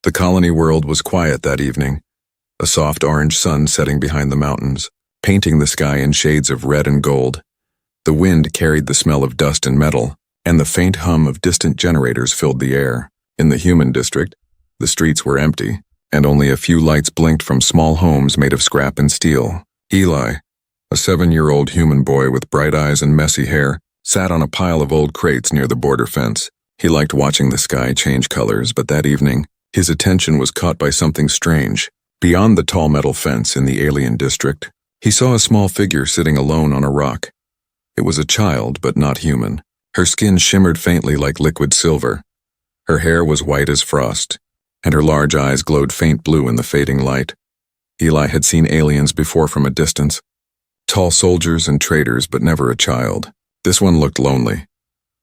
The colony world was quiet that evening, a soft orange sun setting behind the mountains, painting the sky in shades of red and gold. The wind carried the smell of dust and metal, and the faint hum of distant generators filled the air. In the human district, the streets were empty, and only a few lights blinked from small homes made of scrap and steel. Eli, a 7-year-old human boy with bright eyes and messy hair, sat on a pile of old crates near the border fence. He liked watching the sky change colors, but that evening, his attention was caught by something strange. Beyond the tall metal fence in the alien district, he saw a small figure sitting alone on a rock. It was a child, but not human. Her skin shimmered faintly like liquid silver. Her hair was white as frost, and her large eyes glowed faint blue in the fading light. Eli had seen aliens before from a distance. Tall soldiers and traders, but never a child. This one looked lonely.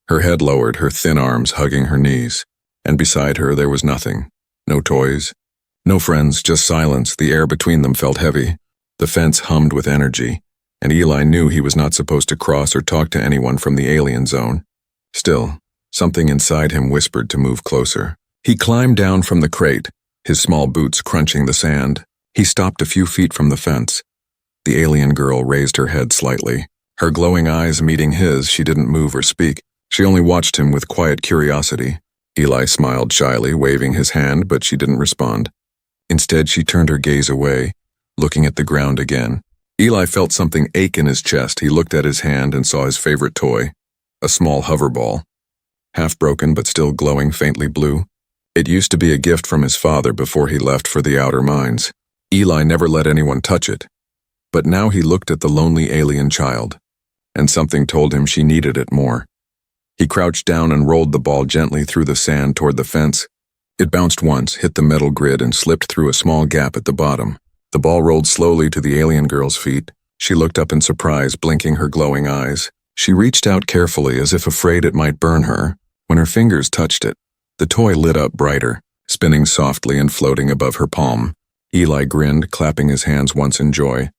Her head lowered, her thin arms hugging her knees, and beside her there was nothing. No toys, no friends, just silence. The air between them felt heavy. The fence hummed with energy, and Eli knew he was not supposed to cross or talk to anyone from the alien zone. Still, something inside him whispered to move closer. He climbed down from the crate, his small boots crunching the sand. He stopped a few feet from the fence. The alien girl raised her head slightly. Her glowing eyes meeting his, she didn't move or speak. She only watched him with quiet curiosity. Eli smiled shyly, waving his hand, but she didn't respond. Instead, she turned her gaze away, looking at the ground again. Eli felt something ache in his chest. He looked at his hand and saw his favorite toy, a small hoverball, half broken but still glowing faintly blue. It used to be a gift from his father before he left for the outer mines. Eli never let anyone touch it, but now he looked at the lonely alien child, and something told him she needed it more. He crouched down and rolled the ball gently through the sand toward the fence. It bounced once, hit the metal grid, and slipped through a small gap at the bottom. The ball rolled slowly to the alien girl's feet. She looked up in surprise, blinking her glowing eyes. She reached out carefully, as if afraid it might burn her. When her fingers touched it, the toy lit up brighter, spinning softly and floating above her palm. Eli grinned, clapping his hands once in joy.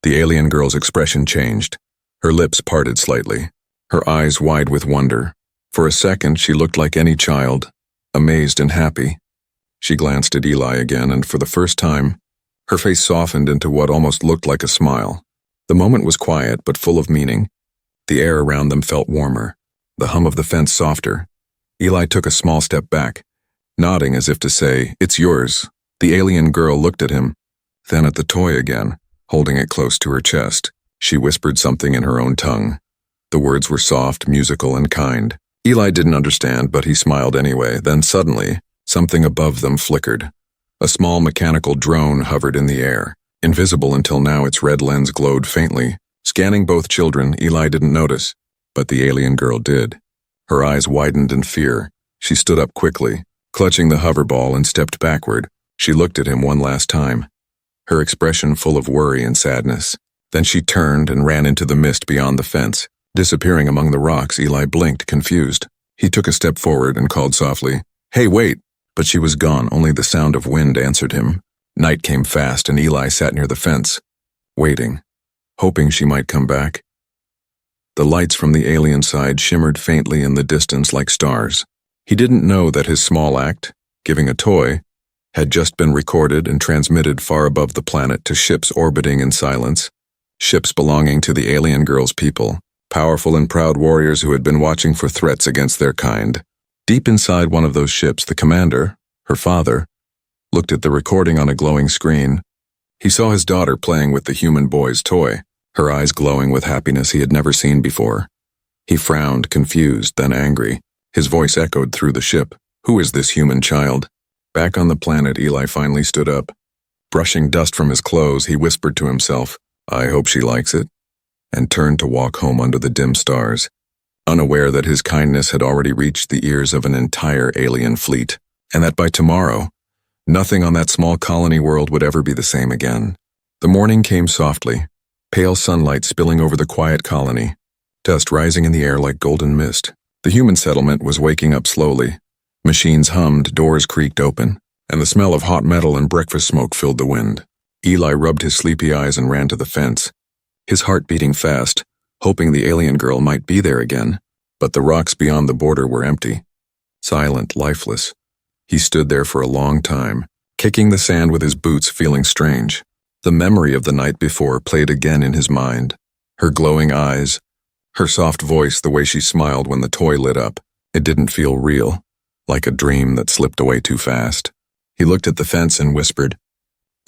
The alien girl's expression changed. Her lips parted slightly, her eyes wide with wonder. For a second, she looked like any child, amazed and happy. She glanced at Eli again, and for the first time, her face softened into what almost looked like a smile. The moment was quiet, but full of meaning. The air around them felt warmer, the hum of the fence softer. Eli took a small step back, nodding as if to say, "It's yours." The alien girl looked at him, then at the toy again, holding it close to her chest. She whispered something in her own tongue. The words were soft, musical, and kind. Eli didn't understand, but he smiled anyway. Then suddenly, something above them flickered. A small mechanical drone hovered in the air. Invisible until now, its red lens glowed faintly. Scanning both children, Eli didn't notice, but the alien girl did. Her eyes widened in fear. She stood up quickly, clutching the hoverball, and stepped backward. She looked at him one last time, her expression full of worry and sadness. Then she turned and ran into the mist beyond the fence. Disappearing among the rocks, Eli blinked, confused. He took a step forward and called softly, "Hey, wait!" But she was gone. Only the sound of wind answered him. Night came fast, and Eli sat near the fence, waiting, hoping she might come back. The lights from the alien side shimmered faintly in the distance like stars. He didn't know that his small act, giving a toy, had just been recorded and transmitted far above the planet to ships orbiting in silence. Ships belonging to the alien girl's people, powerful and proud warriors who had been watching for threats against their kind. Deep inside one of those ships, the commander, her father, looked at the recording on a glowing screen. He saw his daughter playing with the human boy's toy, her eyes glowing with happiness he had never seen before. He frowned, confused, then angry. His voice echoed through the ship. "Who is this human child?" Back on the planet, Eli finally stood up. Brushing dust from his clothes, he whispered to himself, "I hope she likes it," and turned to walk home under the dim stars, unaware that his kindness had already reached the ears of an entire alien fleet, and that by tomorrow, nothing on that small colony world would ever be the same again. The morning came softly, pale sunlight spilling over the quiet colony, dust rising in the air like golden mist. The human settlement was waking up slowly. Machines hummed, doors creaked open, and the smell of hot metal and breakfast smoke filled the wind. Eli rubbed his sleepy eyes and ran to the fence, his heart beating fast, hoping the alien girl might be there again. But the rocks beyond the border were empty, silent, lifeless. He stood there for a long time, kicking the sand with his boots, feeling strange. The memory of the night before played again in his mind. Her glowing eyes, her soft voice, the way she smiled when the toy lit up. It didn't feel real, like a dream that slipped away too fast. He looked at the fence and whispered,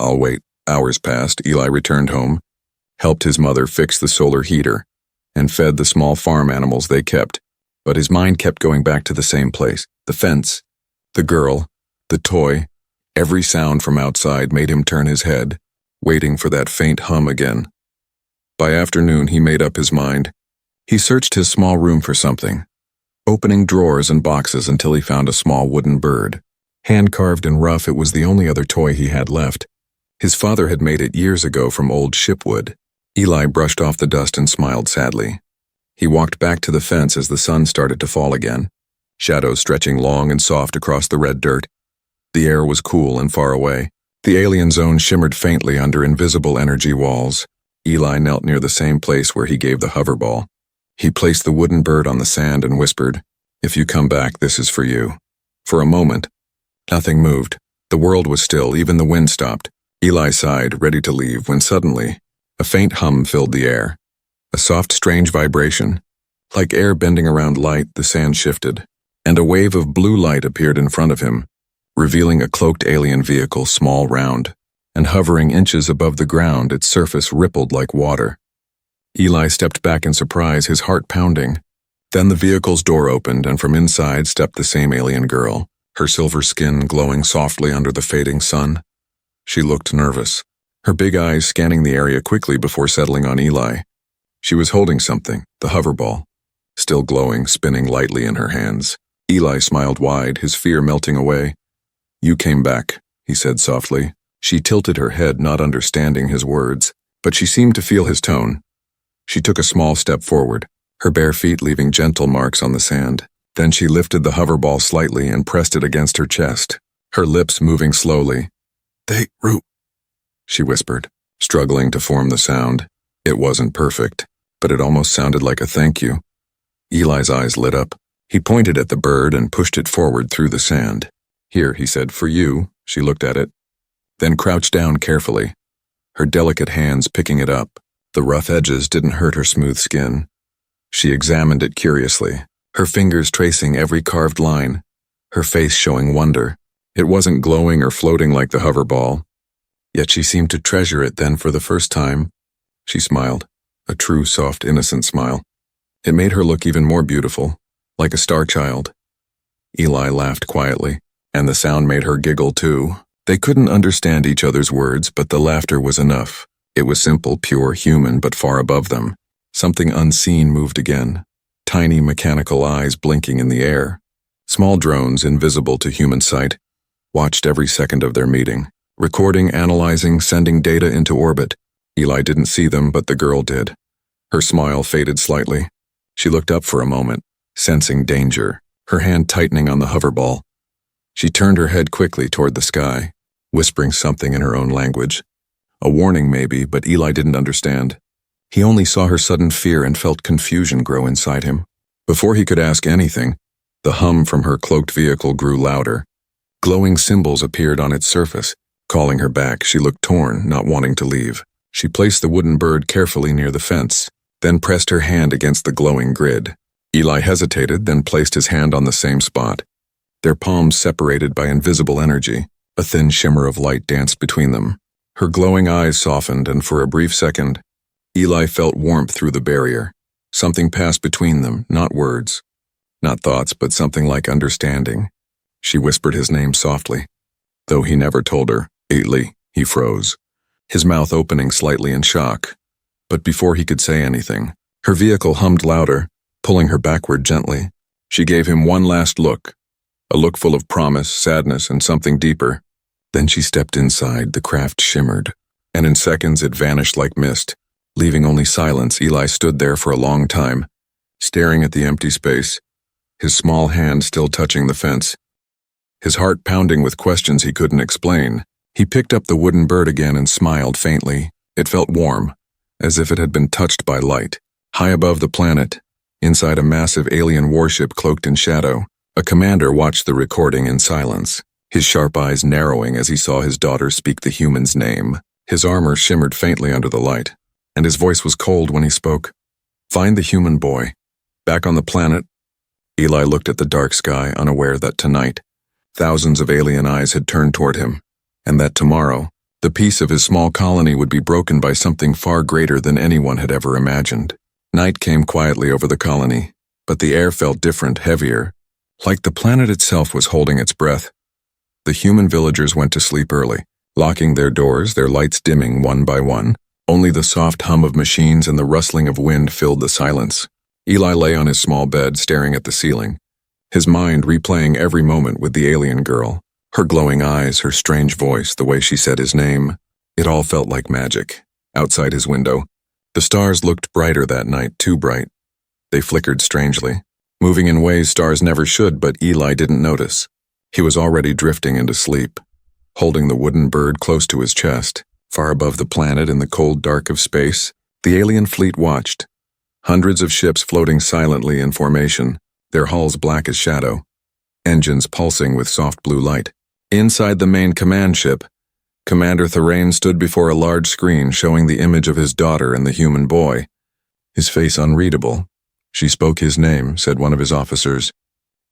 "I'll wait." Hours passed. Eli returned home, helped his mother fix the solar heater, and fed the small farm animals they kept. But his mind kept going back to the same place. The fence, the girl, the toy. Every sound from outside made him turn his head, waiting for that faint hum again. By afternoon, he made up his mind. He searched his small room for something, opening drawers and boxes until he found a small wooden bird. Hand-carved and rough, it was the only other toy he had left. His father had made it years ago from old shipwood. Eli brushed off the dust and smiled sadly. He walked back to the fence as the sun started to fall again, shadows stretching long and soft across the red dirt. The air was cool and far away. The alien zone shimmered faintly under invisible energy walls. Eli knelt near the same place where he gave the hoverball. He placed the wooden bird on the sand and whispered, "If you come back, this is for you." For a moment, nothing moved. The world was still, even the wind stopped. Eli sighed, ready to leave, when suddenly, a faint hum filled the air. A soft, strange vibration. Like air bending around light, the sand shifted, and a wave of blue light appeared in front of him, revealing a cloaked alien vehicle, small, round, and hovering inches above the ground. Its surface rippled like water. Eli stepped back in surprise, his heart pounding. Then the vehicle's door opened, and from inside stepped the same alien girl, her silver skin glowing softly under the fading sun. She looked nervous, her big eyes scanning the area quickly before settling on Eli. She was holding something, the hoverball, still glowing, spinning lightly in her hands. Eli smiled wide, his fear melting away. "You came back," he said softly. She tilted her head, not understanding his words, but she seemed to feel his tone. She took a small step forward, her bare feet leaving gentle marks on the sand. Then she lifted the hoverball slightly and pressed it against her chest, her lips moving slowly. "Root," she whispered, struggling to form the sound. It wasn't perfect, but it almost sounded like a thank you. Eli's eyes lit up. He pointed at the bird and pushed it forward through the sand. "Here," he said, "for you." She looked at it, then crouched down carefully, her delicate hands picking it up. The rough edges didn't hurt her smooth skin. She examined it curiously, her fingers tracing every carved line, her face showing wonder. It wasn't glowing or floating like the hoverball, yet she seemed to treasure it then for the first time. She smiled, a true, soft, innocent smile. It made her look even more beautiful, like a star child. Eli laughed quietly, and the sound made her giggle too. They couldn't understand each other's words, but the laughter was enough. It was simple, pure, human, but far above them. Something unseen moved again, tiny mechanical eyes blinking in the air. Small drones, invisible to human sight, watched every second of their meeting, recording, analyzing, sending data into orbit. Eli didn't see them, but the girl did. Her smile faded slightly. She looked up for a moment, sensing danger, her hand tightening on the hoverball. She turned her head quickly toward the sky, whispering something in her own language. A warning maybe, but Eli didn't understand. He only saw her sudden fear and felt confusion grow inside him. Before he could ask anything, the hum from her cloaked vehicle grew louder. Glowing symbols appeared on its surface, calling her back. She looked torn, not wanting to leave. She placed the wooden bird carefully near the fence, then pressed her hand against the glowing grid. Eli hesitated, then placed his hand on the same spot. Their palms separated by invisible energy. A thin shimmer of light danced between them. Her glowing eyes softened, and for a brief second, Eli felt warmth through the barrier. Something passed between them, not words, not thoughts, but something like understanding. She whispered his name softly. Though he never told her, Ailey, he froze, his mouth opening slightly in shock. But before he could say anything, her vehicle hummed louder, pulling her backward gently. She gave him one last look, a look full of promise, sadness, and something deeper. Then she stepped inside. The craft shimmered, and in seconds it vanished like mist, leaving only silence. Eli stood there for a long time, staring at the empty space, his small hand still touching the fence, his heart pounding with questions he couldn't explain. He picked up the wooden bird again and smiled faintly. It felt warm, as if it had been touched by light. High above the planet, inside a massive alien warship cloaked in shadow, a commander watched the recording in silence. his sharp eyes narrowing as he saw his daughter speak the human's name. His armor shimmered faintly under the light, and his voice was cold when he spoke. "Find the human boy. Back on the planet." Eli looked at the dark sky, unaware that tonight, thousands of alien eyes had turned toward him, and that tomorrow, the peace of his small colony would be broken by something far greater than anyone had ever imagined. Night came quietly over the colony, but the air felt different, heavier, like the planet itself was holding its breath. The human villagers went to sleep early, locking their doors, their lights dimming one by one. Only the soft hum of machines and the rustling of wind filled the silence. Eli lay on his small bed, staring at the ceiling, his mind replaying every moment with the alien girl. Her glowing eyes, her strange voice, the way she said his name. It all felt like magic. Outside his window, the stars looked brighter that night, too bright. They flickered strangely, moving in ways stars never should, but Eli didn't notice. He was already drifting into sleep, holding the wooden bird close to his chest. Far above the planet in the cold dark of space, the alien fleet watched. Hundreds of ships floating silently in formation, their hulls black as shadow, engines pulsing with soft blue light. Inside the main command ship, Commander Thorane stood before a large screen showing the image of his daughter and the human boy, his face unreadable. "She spoke his name," said one of his officers,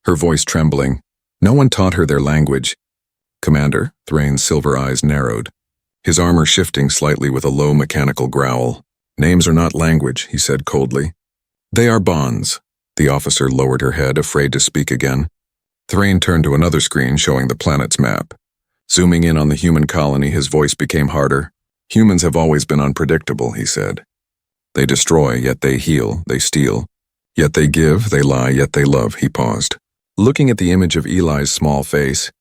her voice trembling. No one taught her their language. "Commander," Thrane's silver eyes narrowed, his armor shifting slightly with a low mechanical growl. "Names are not language," he said coldly. "They are bonds." The officer lowered her head, afraid to speak again. Thrane turned to another screen showing the planet's map. Zooming in on the human colony, his voice became harder. "Humans have always been unpredictable," he said. "They destroy, yet they heal, they steal. Yet they give, they lie, yet they love." He paused, looking at the image of Eli's small face.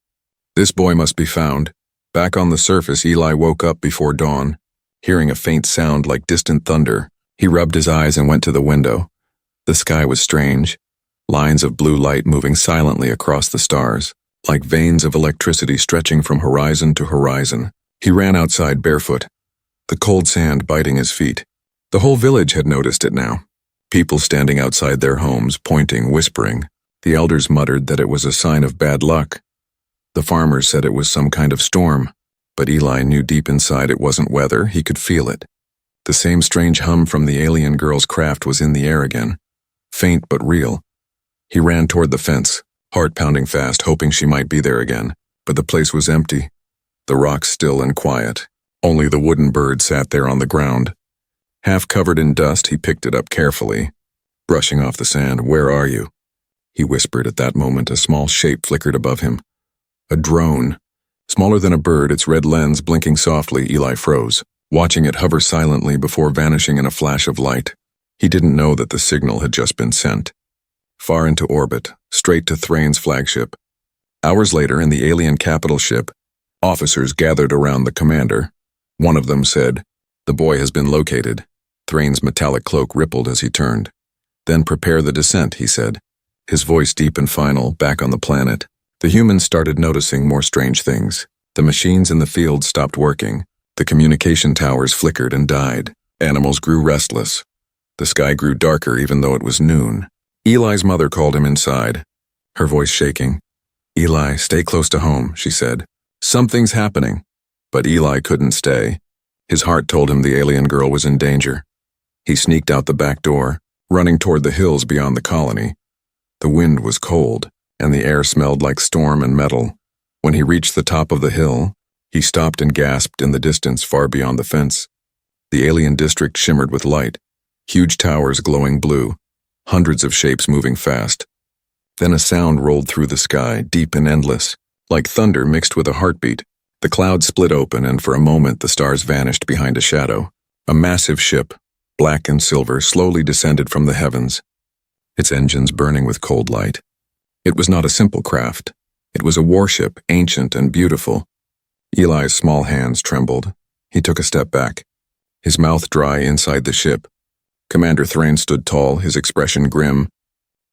"This boy must be found." Back on the surface, Eli woke up before dawn, hearing a faint sound like distant thunder. He rubbed his eyes and went to the window. The sky was strange, lines of blue light moving silently across the stars, like veins of electricity stretching from horizon to horizon. He ran outside barefoot, the cold sand biting his feet. The whole village had noticed it now. People standing outside their homes, pointing, whispering. The elders muttered that it was a sign of bad luck. The farmers said it was some kind of storm, but Eli knew deep inside it wasn't weather. He could feel it. The same strange hum from the alien girl's craft was in the air again, faint but real. He ran toward the fence, heart pounding fast, hoping she might be there again, but the place was empty, the rocks still and quiet. Only the wooden bird sat there on the ground. Half covered in dust, he picked it up carefully, brushing off the sand. "Where are you?" he whispered. At that moment, a small shape flickered above him. A drone, smaller than a bird, its red lens blinking softly. Eli froze, watching it hover silently before vanishing in a flash of light. He didn't know that the signal had just been sent. Far into orbit, straight to Thrane's flagship. Hours later, in the alien capital ship, officers gathered around the commander. One of them said, "The boy has been located." Thrane's metallic cloak rippled as he turned. "Then prepare the descent," he said, his voice deep and final. Back on the planet, the humans started noticing more strange things. The machines in the field stopped working. The communication towers flickered and died. Animals grew restless. The sky grew darker even though it was noon. Eli's mother called him inside, her voice shaking. "Eli, stay close to home," she said. "Something's happening." But Eli couldn't stay. His heart told him the alien girl was in danger. He sneaked out the back door, running toward the hills beyond the colony. The wind was cold, and the air smelled like storm and metal. When he reached the top of the hill, he stopped and gasped in the distance far beyond the fence. The alien district shimmered with light, huge towers glowing blue, hundreds of shapes moving fast. Then a sound rolled through the sky, deep and endless, like thunder mixed with a heartbeat. The clouds split open, and for a moment the stars vanished behind a shadow. A massive ship, black and silver, slowly descended from the heavens, its engines burning with cold light. It was not a simple craft. It was a warship, ancient and beautiful. Eli's small hands trembled. He took a step back, his mouth dry inside the ship. Commander Thrane stood tall, his expression grim.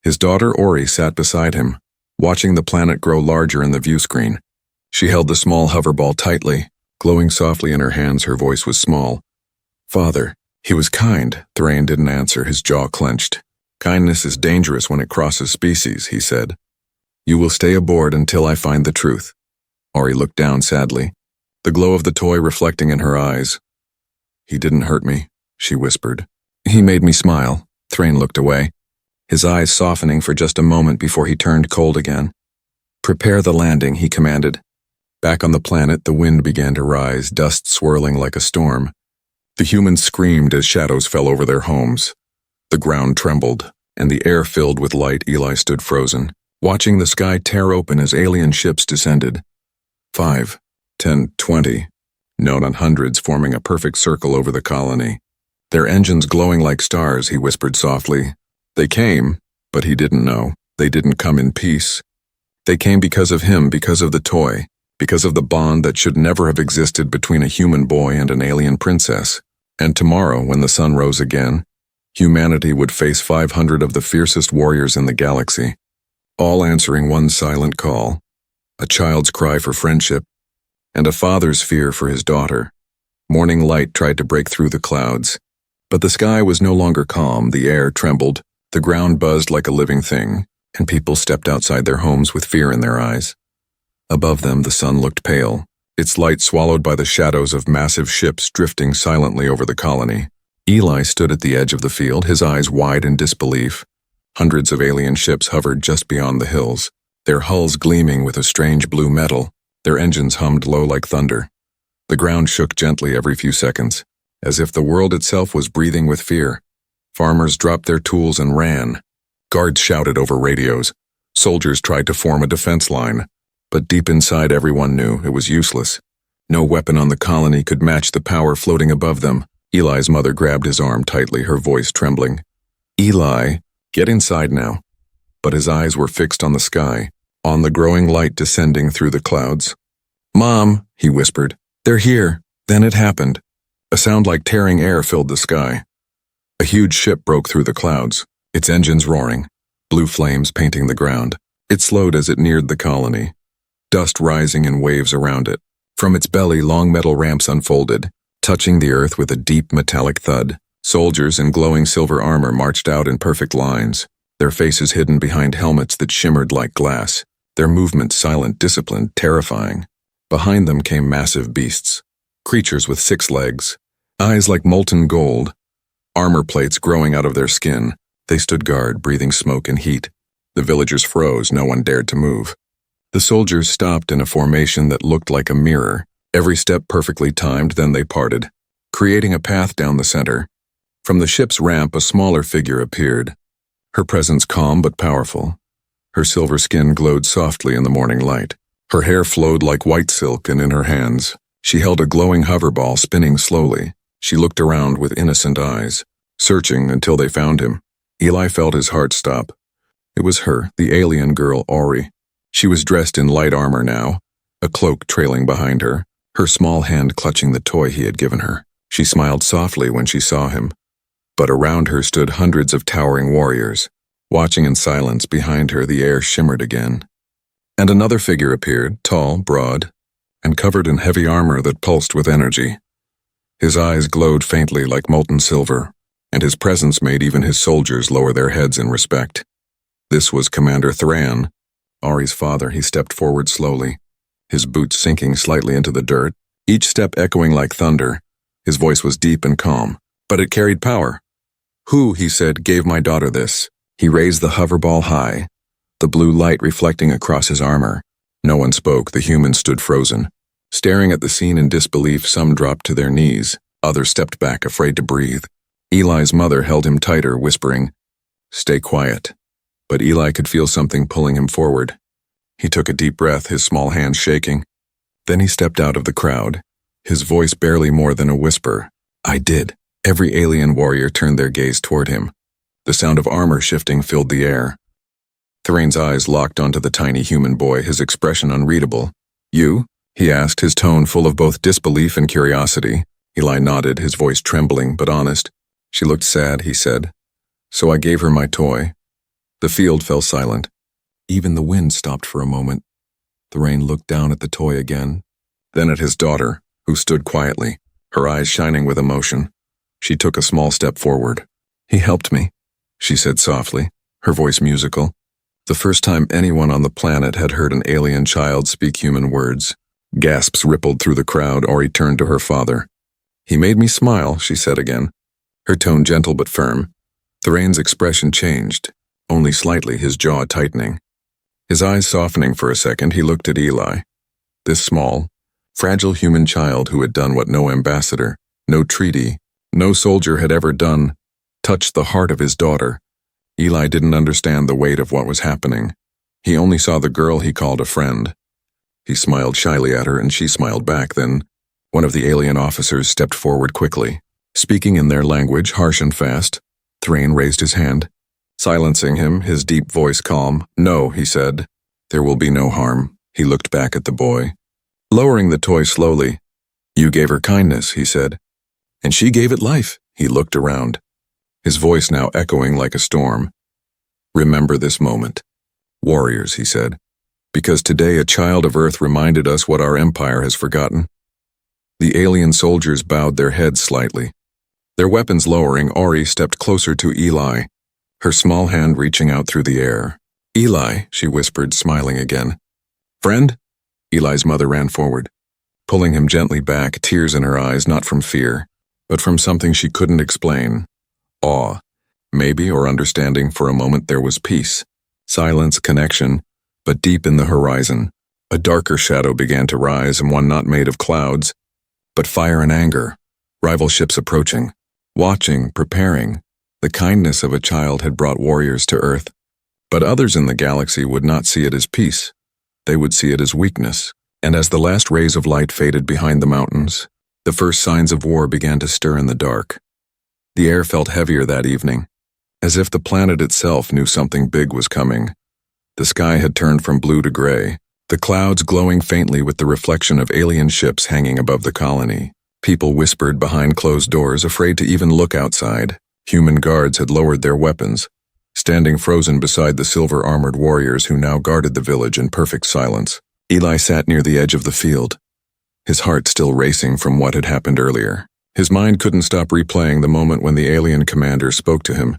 His daughter Ori sat beside him, watching the planet grow larger in the view screen. She held the small hoverball tightly, glowing softly in her hands. Her voice was small. "Father." He was kind. Thrane didn't answer, his jaw clenched. "Kindness is dangerous when it crosses species," he said. "You will stay aboard until I find the truth." Ori looked down sadly, the glow of the toy reflecting in her eyes. "He didn't hurt me," she whispered. "He made me smile." Thrain looked away, his eyes softening for just a moment before he turned cold again. "Prepare the landing," he commanded. Back on the planet, the wind began to rise, dust swirling like a storm. The humans screamed as shadows fell over their homes. The ground trembled, and the air filled with light. Eli stood frozen, watching the sky tear open as alien ships descended. 5, 10, 20, known on hundreds, forming a perfect circle over the colony. Their engines glowing like stars, he whispered softly. They came, but he didn't know. They didn't come in peace. They came because of him, because of the toy, because of the bond that should never have existed between a human boy and an alien princess. And tomorrow, when the sun rose again, humanity would face 500 of the fiercest warriors in the galaxy, all answering one silent call, a child's cry for friendship, and a father's fear for his daughter. Morning light tried to break through the clouds, but the sky was no longer calm. The air trembled, the ground buzzed like a living thing, and people stepped outside their homes with fear in their eyes. Above them, the sun looked pale, its light swallowed by the shadows of massive ships drifting silently over the colony. Eli stood at the edge of the field, his eyes wide in disbelief. Hundreds of alien ships hovered just beyond the hills, their hulls gleaming with a strange blue metal. Their engines hummed low like thunder. The ground shook gently every few seconds, as if the world itself was breathing with fear. Farmers dropped their tools and ran. Guards shouted over radios. Soldiers tried to form a defense line, but deep inside everyone knew it was useless. No weapon on the colony could match the power floating above them. Eli's mother grabbed his arm tightly, her voice trembling. "Eli, get inside now." But his eyes were fixed on the sky, on the growing light descending through the clouds. "Mom," he whispered, "they're here." Then it happened. A sound like tearing air filled the sky. A huge ship broke through the clouds, its engines roaring, blue flames painting the ground. It slowed as it neared the colony, dust rising in waves around it. From its belly, long metal ramps unfolded, touching the earth with a deep metallic thud. Soldiers in glowing silver armor marched out in perfect lines, their faces hidden behind helmets that shimmered like glass, their movements silent, disciplined, terrifying. Behind them came massive beasts, creatures with 6 legs, eyes like molten gold, armor plates growing out of their skin. They stood guard, breathing smoke and heat. The villagers froze, no one dared to move. The soldiers stopped in a formation that looked like a mirror, every step perfectly timed. Then they parted, creating a path down the center. From the ship's ramp, a smaller figure appeared, her presence calm but powerful. Her silver skin glowed softly in the morning light. Her hair flowed like white silk, and in her hands, she held a glowing hoverball spinning slowly. She looked around with innocent eyes, searching until they found him. Eli felt his heart stop. It was her, the alien girl, Ori. She was dressed in light armor now, a cloak trailing behind her, her small hand clutching the toy he had given her. She smiled softly when she saw him. But around her stood hundreds of towering warriors. Watching in silence, behind her the air shimmered again. And another figure appeared, tall, broad, and covered in heavy armor that pulsed with energy. His eyes glowed faintly like molten silver, and his presence made even his soldiers lower their heads in respect. This was Commander Thran, Ari's father. He stepped forward slowly, his boots sinking slightly into the dirt, each step echoing like thunder. His voice was deep and calm, but it carried power. "Who," he said, "gave my daughter this?" He raised the hoverball high, the blue light reflecting across his armor. No one spoke. The humans stood frozen, staring at the scene in disbelief. Some dropped to their knees, others stepped back, afraid to breathe. Eli's mother held him tighter, whispering, "Stay quiet." But Eli could feel something pulling him forward. He took a deep breath, his small hands shaking. Then he stepped out of the crowd, his voice barely more than a whisper. "I did." Every alien warrior turned their gaze toward him. The sound of armor shifting filled the air. Thrain's eyes locked onto the tiny human boy, his expression unreadable. "You?" he asked, his tone full of both disbelief and curiosity. Eli nodded, his voice trembling but honest. "She looked sad," he said. "So I gave her my toy." The field fell silent. Even the wind stopped for a moment. Thrain looked down at the toy again, then at his daughter, who stood quietly, her eyes shining with emotion. She took a small step forward. "He helped me," she said softly, her voice musical. The first time anyone on the planet had heard an alien child speak human words. Gasps rippled through the crowd. Ori turned to her father. "He made me smile," she said again, her tone gentle but firm. Thoraine's expression changed, only slightly, his jaw tightening. His eyes softening for a second, he looked at Eli. This small, fragile human child who had done what no ambassador, no treaty, no soldier had ever done, touched the heart of his daughter. Eli didn't understand the weight of what was happening. He only saw the girl he called a friend. He smiled shyly at her and she smiled back. Then one of the alien officers stepped forward quickly. Speaking in their language, harsh and fast, Thrain raised his hand. Silencing him, his deep voice calm. "No," he said. "There will be no harm." He looked back at the boy. Lowering the toy slowly. "You gave her kindness," he said. "And she gave it life." He looked around, his voice now echoing like a storm. "Remember this moment. Warriors," he said, "because today a child of Earth reminded us what our empire has forgotten." The alien soldiers bowed their heads slightly. Their weapons lowering, Ori stepped closer to Eli, her small hand reaching out through the air. "Eli," she whispered, smiling again. "Friend?" Eli's mother ran forward, pulling him gently back, tears in her eyes, not from fear, but from something she couldn't explain. Awe, maybe, or understanding. For a moment there was peace, silence, connection, but deep in the horizon, a darker shadow began to rise, and one not made of clouds, but fire and anger. Rival ships approaching, watching, preparing. The kindness of a child had brought warriors to Earth, but others in the galaxy would not see it as peace. They would see it as weakness. And as the last rays of light faded behind the mountains, the first signs of war began to stir in the dark. The air felt heavier that evening, as if the planet itself knew something big was coming. The sky had turned from blue to gray, the clouds glowing faintly with the reflection of alien ships hanging above the colony. People whispered behind closed doors, afraid to even look outside. Human guards had lowered their weapons, standing frozen beside the silver-armored warriors who now guarded the village in perfect silence. Eli sat near the edge of the field, his heart still racing from what had happened earlier. His mind couldn't stop replaying the moment when the alien commander spoke to him,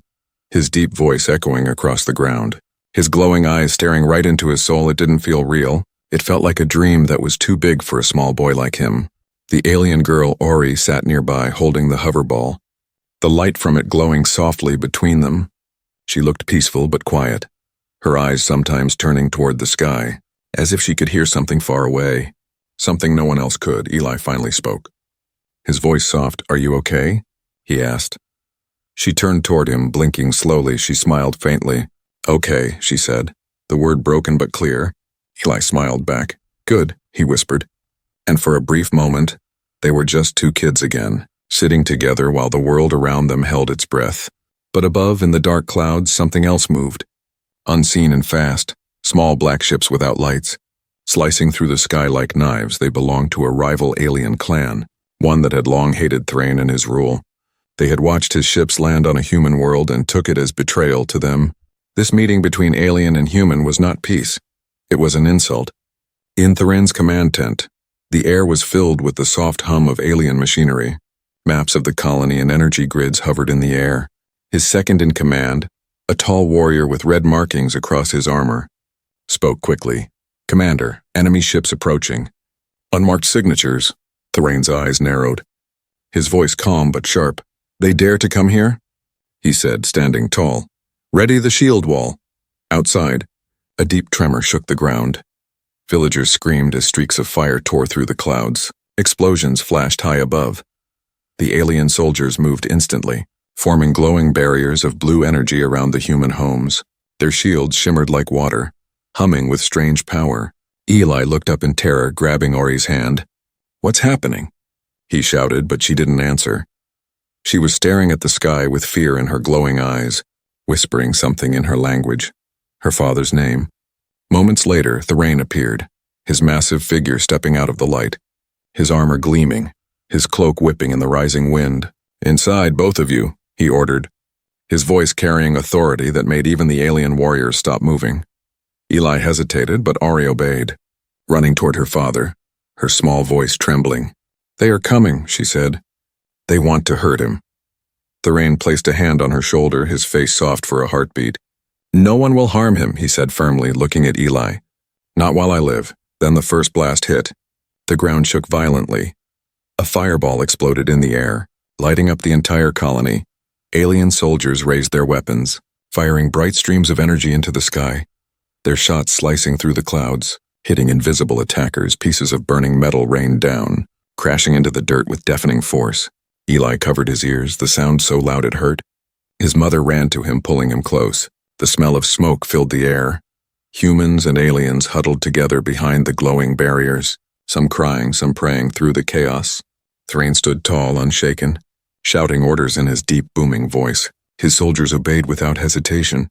his deep voice echoing across the ground. His glowing eyes staring right into his soul. It didn't feel real. It felt like a dream that was too big for a small boy like him. The alien girl, Ori, sat nearby, holding the hoverball, the light from it glowing softly between them. She looked peaceful but quiet, her eyes sometimes turning toward the sky, as if she could hear something far away, something no one else could. Eli finally spoke. His voice soft. "Are you okay?" he asked. She turned toward him, blinking slowly. She smiled faintly. "Okay," she said, the word broken but clear. Eli smiled back. "Good," he whispered. And for a brief moment, they were just two kids again, sitting together while the world around them held its breath. But above, in the dark clouds, something else moved. Unseen and fast, small black ships without lights. Slicing through the sky like knives, they belonged to a rival alien clan, one that had long hated Thrain and his rule. They had watched his ships land on a human world and took it as betrayal to them. This meeting between alien and human was not peace. It was an insult. In Thrain's command tent, the air was filled with the soft hum of alien machinery. Maps of the colony and energy grids hovered in the air. His second in command, a tall warrior with red markings across his armor, spoke quickly. "Commander, enemy ships approaching." "Unmarked signatures." Thrain's eyes narrowed, his voice calm but sharp. "They dare to come here?" he said, standing tall. "Ready the shield wall." Outside, a deep tremor shook the ground. Villagers screamed as streaks of fire tore through the clouds. Explosions flashed high above. The alien soldiers moved instantly, forming glowing barriers of blue energy around the human homes. Their shields shimmered like water, humming with strange power. Eli looked up in terror, grabbing Ori's hand. "What's happening?" he shouted, but she didn't answer. She was staring at the sky with fear in her glowing eyes, whispering something in her language, her father's name. Moments later, Thrain appeared, his massive figure stepping out of the light, his armor gleaming, his cloak whipping in the rising wind. "Inside, both of you," he ordered, his voice carrying authority that made even the alien warriors stop moving. Eli hesitated, but Ori obeyed, running toward her father, her small voice trembling. "They are coming," she said. "They want to hurt him." Thrain placed a hand on her shoulder, his face soft for a heartbeat. "No one will harm him," he said firmly, looking at Eli. "Not while I live." Then the first blast hit. The ground shook violently. A fireball exploded in the air, lighting up the entire colony. Alien soldiers raised their weapons, firing bright streams of energy into the sky. Their shots slicing through the clouds, hitting invisible attackers. Pieces of burning metal rained down, crashing into the dirt with deafening force. Eli covered his ears, the sound so loud it hurt. His mother ran to him, pulling him close. The smell of smoke filled the air. Humans and aliens huddled together behind the glowing barriers, some crying, some praying through the chaos. Thrain stood tall, unshaken, shouting orders in his deep, booming voice. His soldiers obeyed without hesitation,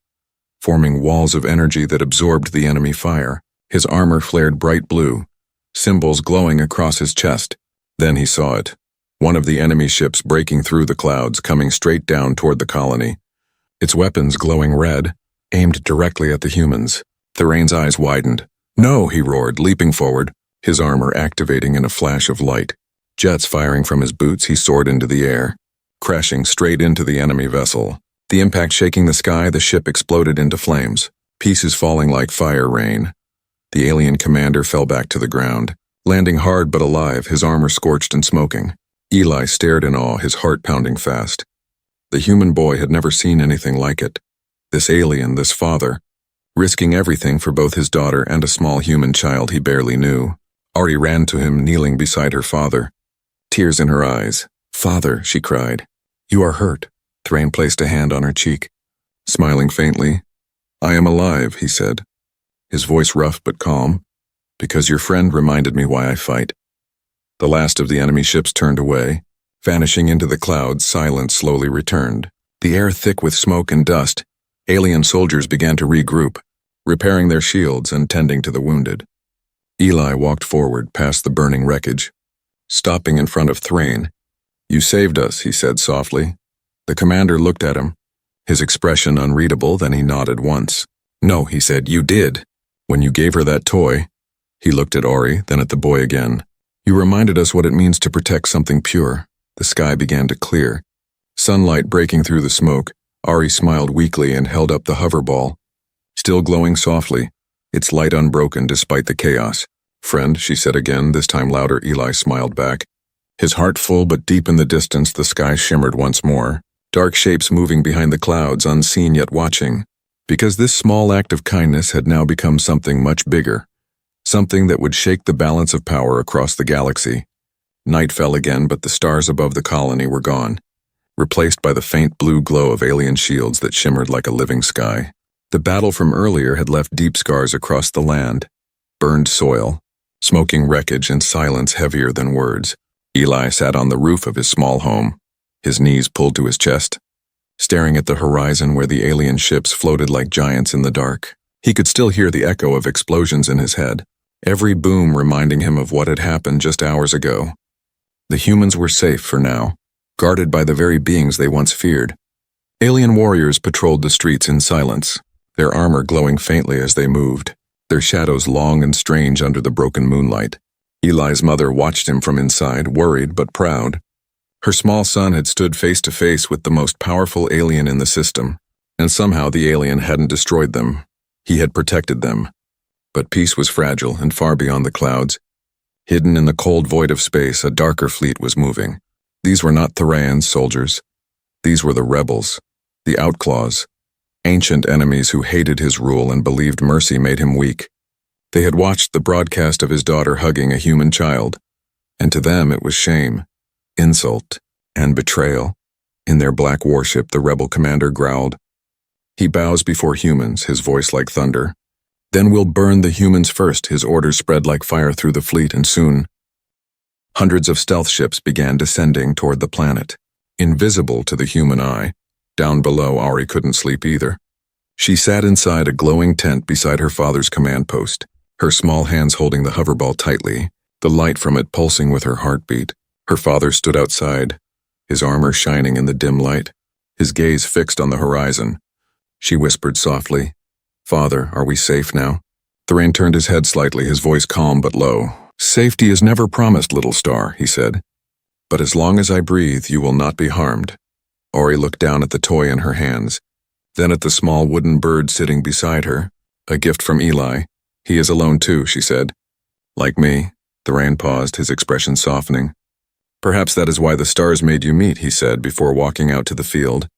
forming walls of energy that absorbed the enemy fire. His armor flared bright blue, symbols glowing across his chest. Then he saw it. One of the enemy ships breaking through the clouds, coming straight down toward the colony. Its weapons glowing red, aimed directly at the humans. Thrain's eyes widened. "No!" he roared, leaping forward, his armor activating in a flash of light. Jets firing from his boots, he soared into the air, crashing straight into the enemy vessel. The impact shaking the sky, the ship exploded into flames, pieces falling like fire rain. The alien commander fell back to the ground, landing hard but alive, his armor scorched and smoking. Eli stared in awe, his heart pounding fast. The human boy had never seen anything like it. This alien, this father, risking everything for both his daughter and a small human child he barely knew. Ari ran to him, kneeling beside her father, tears in her eyes. "Father," she cried. "You are hurt." Thrain placed a hand on her cheek, smiling faintly. "I am alive," he said, his voice rough but calm, "because your friend reminded me why I fight." The last of the enemy ships turned away, vanishing into the clouds. Silence slowly returned, the air thick with smoke and dust. Alien soldiers began to regroup, repairing their shields and tending to the wounded. Eli walked forward past the burning wreckage, stopping in front of Thrain. "You saved us," he said softly. The commander looked at him, his expression unreadable, then he nodded once. "No," he said, "you did. When you gave her that toy." He looked at Ori, then at the boy again. "You reminded us what it means to protect something pure." The sky began to clear, sunlight breaking through the smoke. Ari smiled weakly and held up the hoverball, still glowing softly, its light unbroken despite the chaos. "Friend," she said again, this time louder. Eli smiled back, his heart full, but deep in the distance the sky shimmered once more, dark shapes moving behind the clouds, unseen yet watching. Because this small act of kindness had now become something much bigger, something that would shake the balance of power across the galaxy. Night fell again, but the stars above the colony were gone, replaced by the faint blue glow of alien shields that shimmered like a living sky. The battle from earlier had left deep scars across the land, burned soil, smoking wreckage, and silence heavier than words. Eli sat on the roof of his small home, his knees pulled to his chest, staring at the horizon where the alien ships floated like giants in the dark. He could still hear the echo of explosions in his head, every boom reminding him of what had happened just hours ago. The humans were safe for now, guarded by the very beings they once feared. Alien warriors patrolled the streets in silence, their armor glowing faintly as they moved, their shadows long and strange under the broken moonlight. Eli's mother watched him from inside, worried but proud. Her small son had stood face to face with the most powerful alien in the system, and somehow the alien hadn't destroyed them. He had protected them. But peace was fragile and far beyond the clouds. Hidden in the cold void of space, a darker fleet was moving. These were not Thrain's soldiers. These were the rebels, the outlaws, ancient enemies who hated his rule and believed mercy made him weak. They had watched the broadcast of his daughter hugging a human child, and to them it was shame, insult, and betrayal. In their black warship, the rebel commander growled. "He bows before humans," his voice like thunder. "Then we'll burn the humans first." His orders spread like fire through the fleet, and soon hundreds of stealth ships began descending toward the planet, invisible to the human eye. Down below, Ari couldn't sleep either. She sat inside a glowing tent beside her father's command post, her small hands holding the hoverball tightly, the light from it pulsing with her heartbeat. Her father stood outside, his armor shining in the dim light, his gaze fixed on the horizon. She whispered softly, "Father, are we safe now?" Thrain turned his head slightly, his voice calm but low. "Safety is never promised, little star," he said. "But as long as I breathe, you will not be harmed." Ori looked down at the toy in her hands, then at the small wooden bird sitting beside her. "A gift from Eli. He is alone too," she said. "Like me." Thorane paused, his expression softening. Perhaps that is why the stars made you meet, he said before walking out to the field.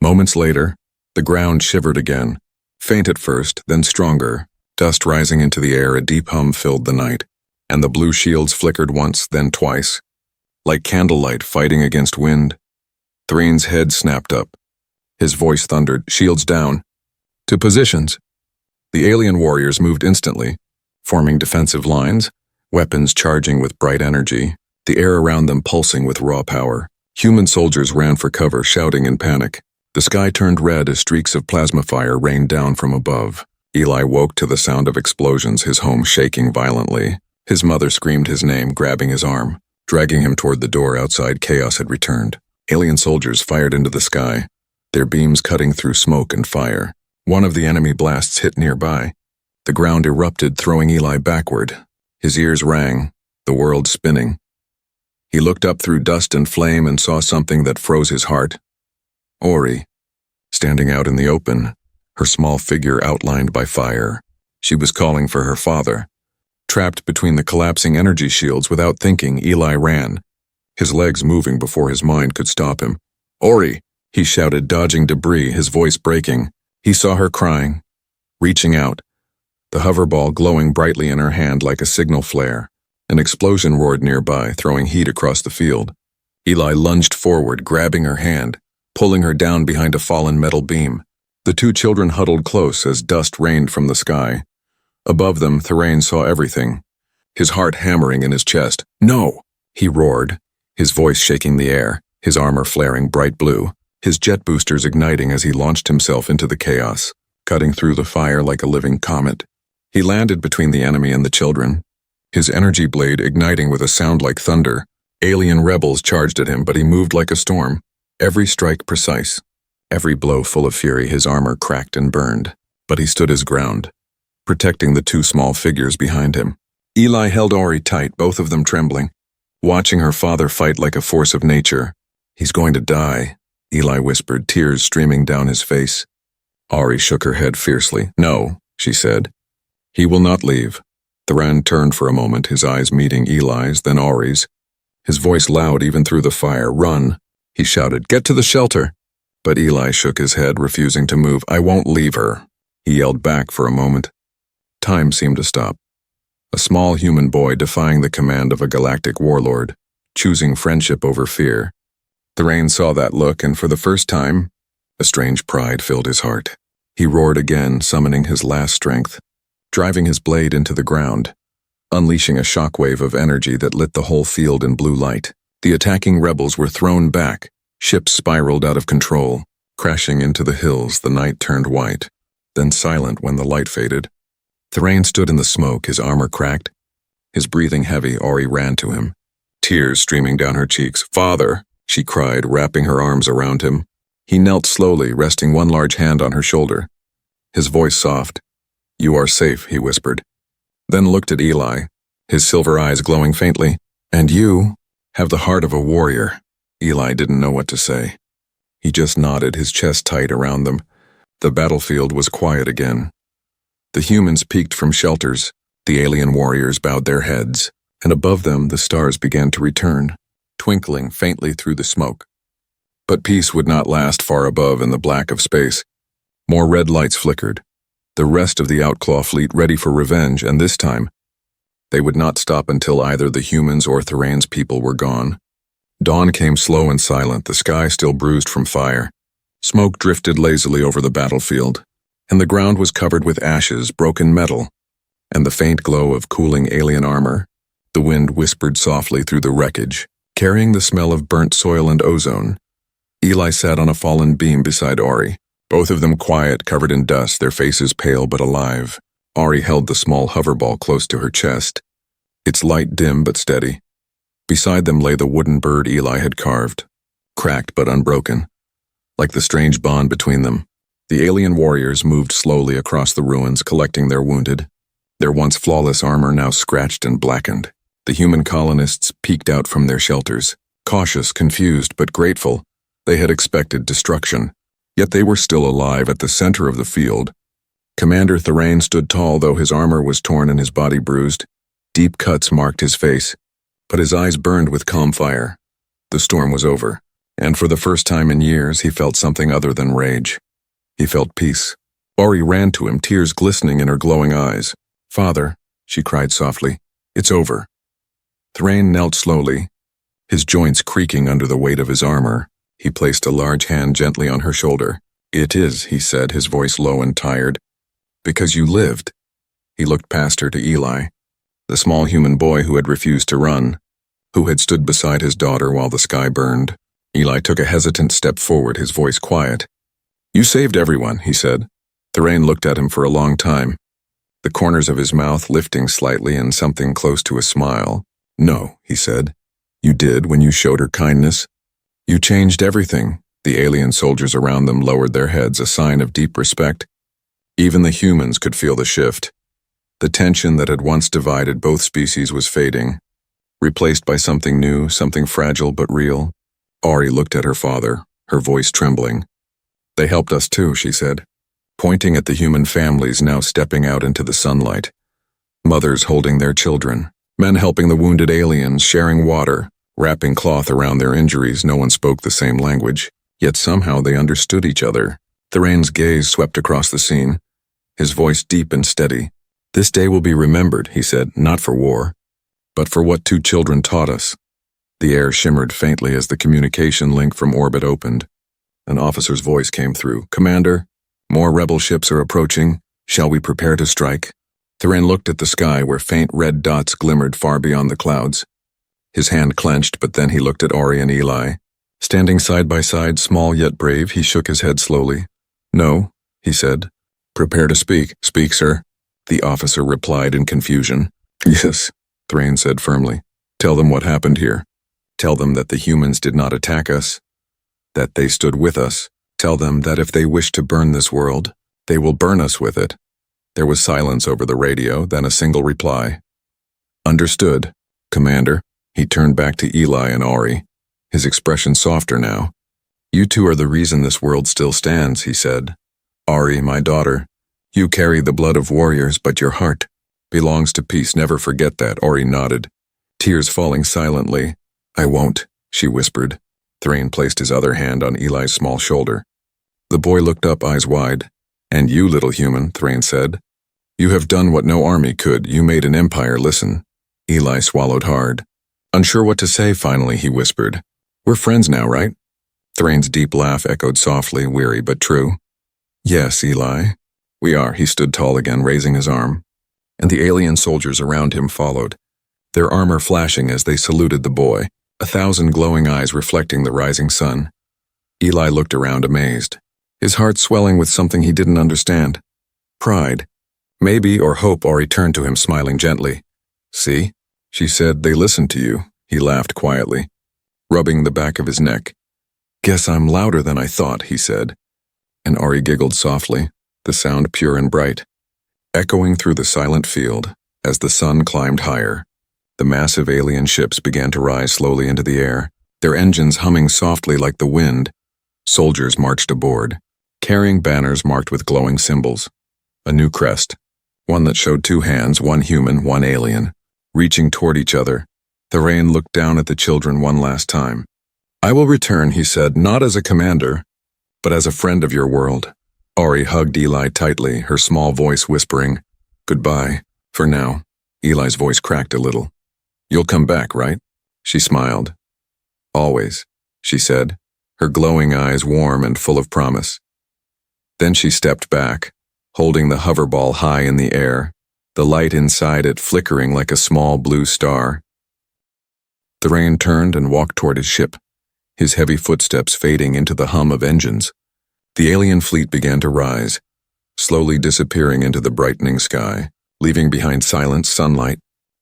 Moments later, the ground shivered again, faint at first, then stronger, dust rising into the air. A deep hum filled the night, and the blue shields flickered once, then twice, like candlelight fighting against wind. Thorane's head snapped up. His voice thundered, shields down. To positions. The alien warriors moved instantly, forming defensive lines, weapons charging with bright energy, the air around them pulsing with raw power. Human soldiers ran for cover, shouting in panic. The sky turned red as streaks of plasma fire rained down from above. Eli woke to the sound of explosions, his home shaking violently. His mother screamed his name, grabbing his arm, dragging him toward the door outside. Chaos had returned. Alien soldiers fired into the sky, their beams cutting through smoke and fire. One of the enemy blasts hit nearby. The ground erupted, throwing Eli backward. His ears rang, the world spinning. He looked up through dust and flame and saw something that froze his heart. Ori, standing out in the open, her small figure outlined by fire. She was calling for her father. Trapped between the collapsing energy shields, without thinking, Eli ran, his legs moving before his mind could stop him. Ori, he shouted, dodging debris, his voice breaking. He saw her crying, reaching out, the hoverball glowing brightly in her hand like a signal flare. An explosion roared nearby, throwing heat across the field. Eli lunged forward, grabbing her hand, pulling her down behind a fallen metal beam. The two children huddled close as dust rained from the sky. Above them, Thorane saw everything, his heart hammering in his chest. No! He roared, his voice shaking the air, his armor flaring bright blue, his jet boosters igniting as he launched himself into the chaos, cutting through the fire like a living comet. He landed between the enemy and the children, his energy blade igniting with a sound like thunder. Alien rebels charged at him, but he moved like a storm, every strike precise, every blow full of fury. His armor cracked and burned, but he stood his ground, protecting the two small figures behind him. Eli held Ori tight, both of them trembling, watching her father fight like a force of nature. He's going to die, Eli whispered, tears streaming down his face. Ori shook her head fiercely. No, she said. He will not leave. Thorane turned for a moment, his eyes meeting Eli's, then Ori's, his voice loud even through the fire. Run, he shouted. Get to the shelter. But Eli shook his head, refusing to move. I won't leave her, he yelled back for a moment. Time seemed to stop. A small human boy defying the command of a galactic warlord, choosing friendship over fear. Thorane saw that look, and for the first time, a strange pride filled his heart. He roared again, summoning his last strength, driving his blade into the ground, unleashing a shockwave of energy that lit the whole field in blue light. The attacking rebels were thrown back, ships spiraled out of control, crashing into the hills. The night turned white, then silent when the light faded. Thorane stood in the smoke, his armor cracked, his breathing heavy. Ori ran to him, tears streaming down her cheeks. Father, she cried, wrapping her arms around him. He knelt slowly, resting one large hand on her shoulder, his voice soft. You are safe, he whispered, then looked at Eli, his silver eyes glowing faintly. And you have the heart of a warrior. Eli didn't know what to say. He just nodded, his chest tight around them. The battlefield was quiet again. The humans peeked from shelters, the alien warriors bowed their heads, and above them the stars began to return, twinkling faintly through the smoke. But peace would not last far above in the black of space. More red lights flickered, the rest of the Outclaw fleet ready for revenge, and this time, they would not stop until either the humans or Thorane's people were gone. Dawn came slow and silent, the sky still bruised from fire. Smoke drifted lazily over the battlefield, and the ground was covered with ashes, broken metal, and the faint glow of cooling alien armor. The wind whispered softly through the wreckage, carrying the smell of burnt soil and ozone. Eli sat on a fallen beam beside Ori, both of them quiet, covered in dust, their faces pale but alive. Ori held the small hoverball close to her chest, its light dim but steady. Beside them lay the wooden bird Eli had carved, cracked but unbroken, like the strange bond between them. The alien warriors moved slowly across the ruins, collecting their wounded, their once flawless armor now scratched and blackened. The human colonists peeked out from their shelters, cautious, confused, but grateful. They had expected destruction, yet they were still alive at the center of the field. Commander Thorane stood tall, though his armor was torn and his body bruised. Deep cuts marked his face, but his eyes burned with calm fire. The storm was over, and for the first time in years he felt something other than rage. He felt peace. Ori ran to him, tears glistening in her glowing eyes. "Father," she cried softly, "it's over." Thrain knelt slowly, his joints creaking under the weight of his armor. He placed a large hand gently on her shoulder. "It is," he said, his voice low and tired. "Because you lived." He looked past her to Eli, the small human boy who had refused to run, who had stood beside his daughter while the sky burned. Eli took a hesitant step forward, his voice quiet. "You saved everyone," he said. Thrain looked at him for a long time, the corners of his mouth lifting slightly in something close to a smile. "No," he said. "You did when you showed her kindness. You changed everything." The alien soldiers around them lowered their heads, a sign of deep respect. Even the humans could feel the shift. The tension that had once divided both species was fading, replaced by something new, something fragile but real. Ori looked at her father, her voice trembling. "They helped us too," she said, pointing at the human families now stepping out into the sunlight. Mothers holding their children, men helping the wounded aliens, sharing water, wrapping cloth around their injuries. No one spoke the same language, yet somehow they understood each other. Thrain's gaze swept across the scene, his voice deep and steady. "This day will be remembered," he said, "not for war, but for what two children taught us." The air shimmered faintly as the communication link from orbit opened. An officer's voice came through. "Commander, more rebel ships are approaching. Shall we prepare to strike?" Thrain looked at the sky where faint red dots glimmered far beyond the clouds. His hand clenched, but then he looked at Ori and Eli. Standing side by side, small yet brave, he shook his head slowly. "No," he said. "Prepare to speak." "Speak, sir," the officer replied in confusion. "Yes," Thrain said firmly. "Tell them what happened here. Tell them that the humans did not attack us, that they stood with us. Tell them that if they wish to burn this world, they will burn us with it." There was silence over the radio, then a single reply. "Understood, Commander." He turned back to Eli and Ori, his expression softer now. "You two are the reason this world still stands," he said. "Ori, my daughter, you carry the blood of warriors, but your heart belongs to peace. Never forget that." Ori nodded, tears falling silently. "I won't," she whispered. Thrain placed his other hand on Eli's small shoulder. The boy looked up, eyes wide. "And you, little human," Thrain said. "You have done what no army could. You made an empire. Listen." Eli swallowed hard. Unsure what to say, finally he whispered, "We're friends now, right?" Thrain's deep laugh echoed softly, weary but true. "Yes, Eli, we are." He stood tall again, raising his arm, and the alien soldiers around him followed, their armor flashing as they saluted the boy, 1,000 glowing eyes reflecting the rising sun. Eli looked around amazed, his heart swelling with something he didn't understand. Pride, maybe, or hope. Ori turned to him, smiling gently. "See?" she said. "They listened to you." He laughed quietly, rubbing the back of his neck. "Guess I'm louder than I thought," he said. And Ori giggled softly, the sound pure and bright, echoing through the silent field. As the sun climbed higher, the massive alien ships began to rise slowly into the air, their engines humming softly like the wind. Soldiers marched aboard, carrying banners marked with glowing symbols. A new crest, one that showed two hands, one human, one alien, reaching toward each other. Thrain looked down at the children one last time. "I will return," he said, "not as a commander, but as a friend of your world." Ori hugged Eli tightly, her small voice whispering, "Goodbye, for now." Eli's voice cracked a little. "You'll come back, right?" She smiled. "Always," she said, her glowing eyes warm and full of promise. Then she stepped back, holding the hoverball high in the air, the light inside it flickering like a small blue star. Thrain turned and walked toward his ship, his heavy footsteps fading into the hum of engines. The alien fleet began to rise, slowly disappearing into the brightening sky, leaving behind silent sunlight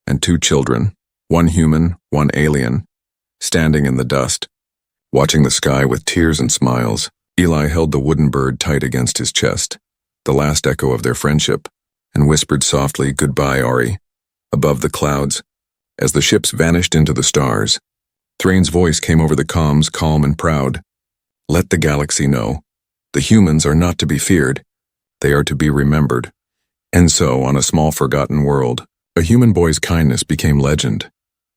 and two children, one human, one alien, standing in the dust, watching the sky with tears and smiles. Eli held the wooden bird tight against his chest, the last echo of their friendship, and whispered softly, "Goodbye, Ori," above the clouds, as the ships vanished into the stars. Thrain's voice came over the comms, calm and proud. "Let the galaxy know. The humans are not to be feared. They are to be remembered." And so, on a small forgotten world, A human boy's kindness became legend,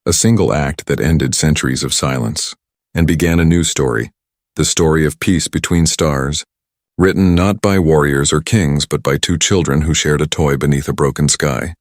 a single act that ended centuries of silence, and began a new story, the story of peace between stars, written not by warriors or kings but by two children who shared a toy beneath a broken sky.